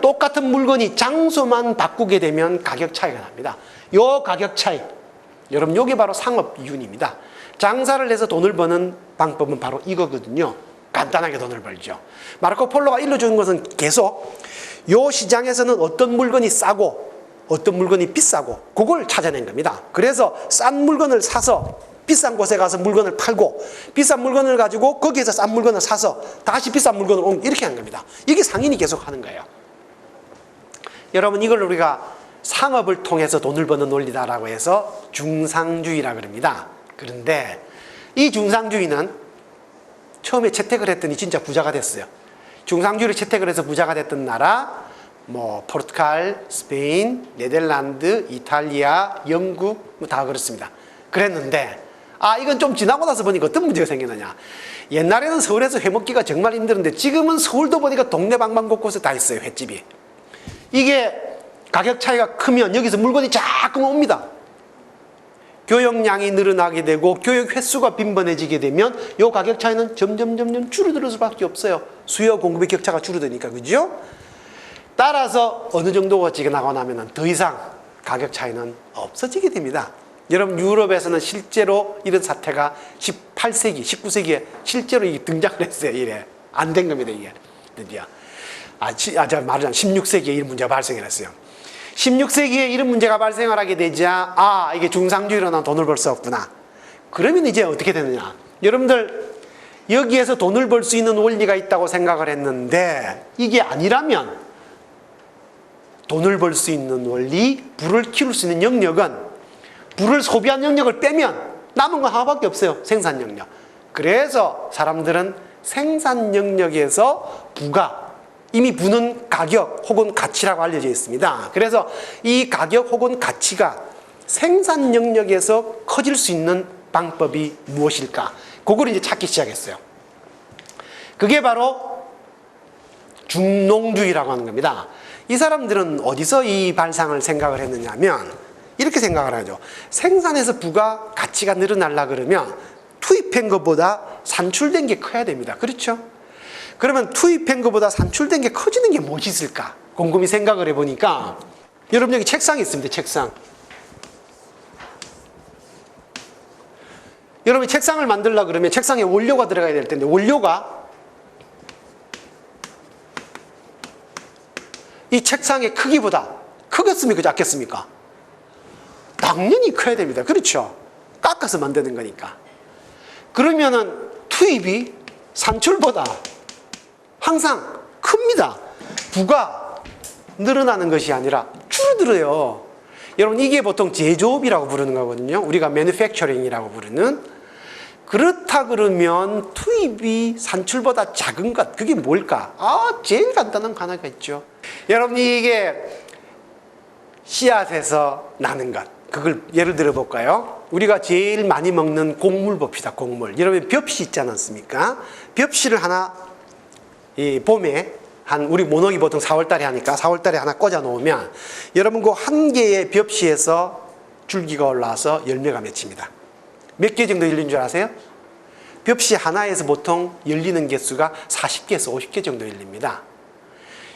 똑같은 물건이 장소만 바꾸게 되면 가격 차이가 납니다. 요 가격 차이, 여러분 요게 바로 상업 이윤입니다. 장사를 해서 돈을 버는 방법은 바로 이거거든요. 간단하게 돈을 벌죠. 마르코 폴로가 일러주는 것은 계속 요 시장에서는 어떤 물건이 싸고 어떤 물건이 비싸고 그걸 찾아낸 겁니다. 그래서 싼 물건을 사서 비싼 곳에 가서 물건을 팔고 비싼 물건을 가지고 거기에서 싼 물건을 사서 다시 비싼 물건을 옮기고 이렇게 하는 겁니다. 이게 상인이 계속 하는 거예요. 여러분 이걸 우리가 상업을 통해서 돈을 버는 논리다라고 해서 중상주의라고 합니다. 그런데 이 중상주의는 처음에 채택을 했더니 진짜 부자가 됐어요. 중상주의를 채택을 해서 부자가 됐던 나라 뭐 포르투갈, 스페인, 네덜란드, 이탈리아, 영국 뭐 다 그렇습니다. 그랬는데 이건 좀 지나고 나서 보니까 어떤 문제가 생기느냐. 옛날에는 서울에서 회 먹기가 정말 힘들었는데 지금은 서울도 보니까 동네 방방 곳곳에 다 있어요. 횟집이. 이게 가격 차이가 크면 여기서 물건이 자꾸 옵니다. 교역량이 늘어나게 되고 교역 횟수가 빈번해지게 되면 이 가격 차이는 점점 줄어들 수밖에 없어요. 수요 공급의 격차가 줄어드니까. 그죠? 따라서 어느 정도가 지나고 나면 더 이상 가격 차이는 없어지게 됩니다. 여러분 유럽에서는 실제로 이런 사태가 18세기, 19세기에 실제로 이게 등장을 했어요. 이래 안 된 겁니다. 이게 드디어. 제가 말하자면 16세기에 이런 문제가 발생을 했어요. 16세기에 이런 문제가 발생을 하게 되자 이게 중상주의로 난 돈을 벌 수 없구나. 그러면 이제 어떻게 되느냐. 여러분들 여기에서 돈을 벌 수 있는 원리가 있다고 생각을 했는데 이게 아니라면 돈을 벌 수 있는 원리, 부를 키울 수 있는 영역은 부를 소비한 영역을 빼면 남은 건 하나밖에 없어요. 생산 영역. 그래서 사람들은 생산 영역에서 부가 이미 부는 가격 혹은 가치라고 알려져 있습니다. 그래서 이 가격 혹은 가치가 생산 영역에서 커질 수 있는 방법이 무엇일까? 그걸 이제 찾기 시작했어요. 그게 바로 중농주의라고 하는 겁니다. 이 사람들은 어디서 이 발상을 생각을 했느냐 하면 이렇게 생각을 하죠. 생산에서 부가 가치가 늘어나려 그러면 투입한 것보다 산출된 게 커야 됩니다. 그렇죠? 그러면 투입한 것보다 산출된 게 커지는 게 무엇이 있을까? 곰곰이 생각을 해보니까 여러분 여기 책상이 있습니다. 책상. 여러분이 책상을 만들려고 그러면 책상에 원료가 들어가야 될 텐데 원료가 이 책상의 크기보다 크겠습니까? 작겠습니까? 당연히 커야 됩니다. 그렇죠? 깎아서 만드는 거니까. 그러면은 투입이 산출보다 항상 큽니다. 부가 늘어나는 것이 아니라 줄어들어요. 여러분 이게 보통 제조업이라고 부르는 거거든요. 우리가 매니팩처링이라고 부르는. 그렇다 그러면 투입이 산출보다 작은 것, 그게 뭘까? 제일 간단한 거 하나가 있죠. 여러분 이게 씨앗에서 나는 것. 그걸 예를 들어 볼까요? 우리가 제일 많이 먹는 곡물 봅시다. 곡물. 여러분 벽시 있지 않습니까? 벽시를 하나 이 봄에 우리 모너기 보통 4월달에 하니까 4월달에 하나 꽂아 놓으면 여러분 그 한 개의 벽시에서 줄기가 올라와서 열매가 맺힙니다. 몇 개 정도 열리는 줄 아세요? 벽시 하나에서 보통 열리는 개수가 40개에서 50개 정도 열립니다.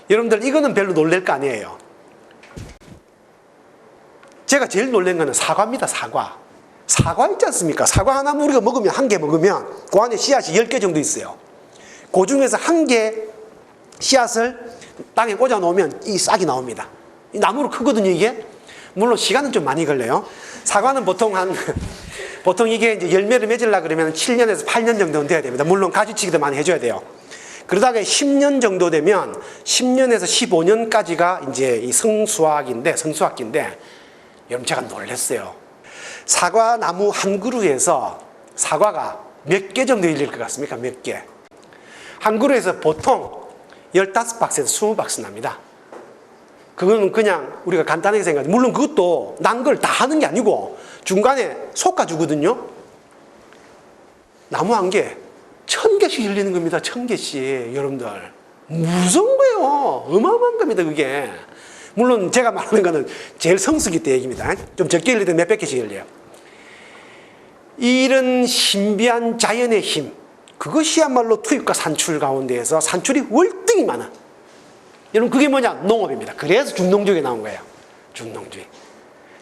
여러분들 이거는 별로 놀랄 거 아니에요. 제가 제일 놀란 거는 사과입니다. 사과 있지 않습니까? 사과 하나 우리가 먹으면 한 개 먹으면 그 안에 씨앗이 10개 정도 있어요. 그 중에서 한 개 씨앗을 땅에 꽂아 놓으면 이 싹이 나옵니다. 이 나무로 크거든요, 이게. 물론 시간은 좀 많이 걸려요. 사과는 보통 보통 이게 이제 열매를 맺으려고 그러면 7년에서 8년 정도는 돼야 됩니다. 물론 가지치기도 많이 해줘야 돼요. 그러다가 10년 정도 되면 10년에서 15년까지가 이제 이 성수학기인데 여러분 제가 놀랐어요. 사과 나무 한 그루에서 사과가 몇 개 정도 열릴 것 같습니까? 몇 개? 한 그루에서 보통 15박스에서 20박스 납니다. 그거는 그냥 우리가 간단하게 생각해. 물론 그것도 난 걸 다 하는 게 아니고 중간에 솎아주거든요. 나무 한 개 1000개씩 열리는 겁니다. 1000개씩. 여러분들 무서운 거예요. 어마어마한 겁니다. 그게. 물론 제가 말하는 거는 제일 성수기 때 얘기입니다. 좀 적게 열리든 몇백 개씩 열려요. 이런 신비한 자연의 힘, 그것이야말로 투입과 산출 가운데에서 산출이 월등히 많아. 여러분 그게 뭐냐? 농업입니다. 그래서 중농주의가 나온 거예요. 중농주의.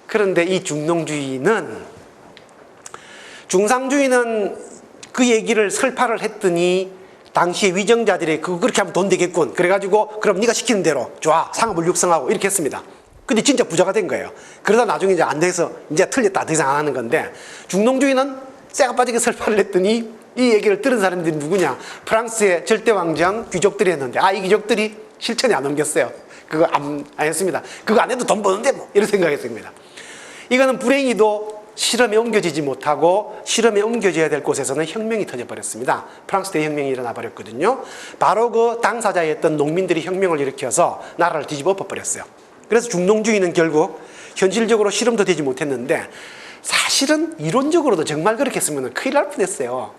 그런데 이 중농주의는 중상주의는 그 얘기를 설파를 했더니 당시에 위정자들이 그렇게 하면 돈 되겠군. 그래가지고 그럼 네가 시키는 대로 좋아 상업을 육성하고 이렇게 했습니다. 근데 진짜 부자가 된 거예요. 그러다 나중에 이제 안 돼서 이제 틀렸다 더 이상 안 하는 건데 중농주의는 쇠가 빠지게 설파를 했더니 이 얘기를 들은 사람들이 누구냐? 프랑스의 절대왕정 귀족들이 했는데 이 귀족들이 실천에 안 옮겼어요. 그거 안 했습니다. 그거 안 해도 돈 버는데 뭐 이런 생각했습니다. 이거는 불행히도 실험에 옮겨지지 못하고 실험에 옮겨져야 될 곳에서는 혁명이 터져버렸습니다. 프랑스 대혁명이 일어나 버렸거든요. 바로 그 당사자였던 농민들이 혁명을 일으켜서 나라를 뒤집어 엎어버렸어요. 그래서 중농주의는 결국 현실적으로 실험도 되지 못했는데 사실은 이론적으로도 정말 그렇게 했으면 큰일 날 뻔했어요.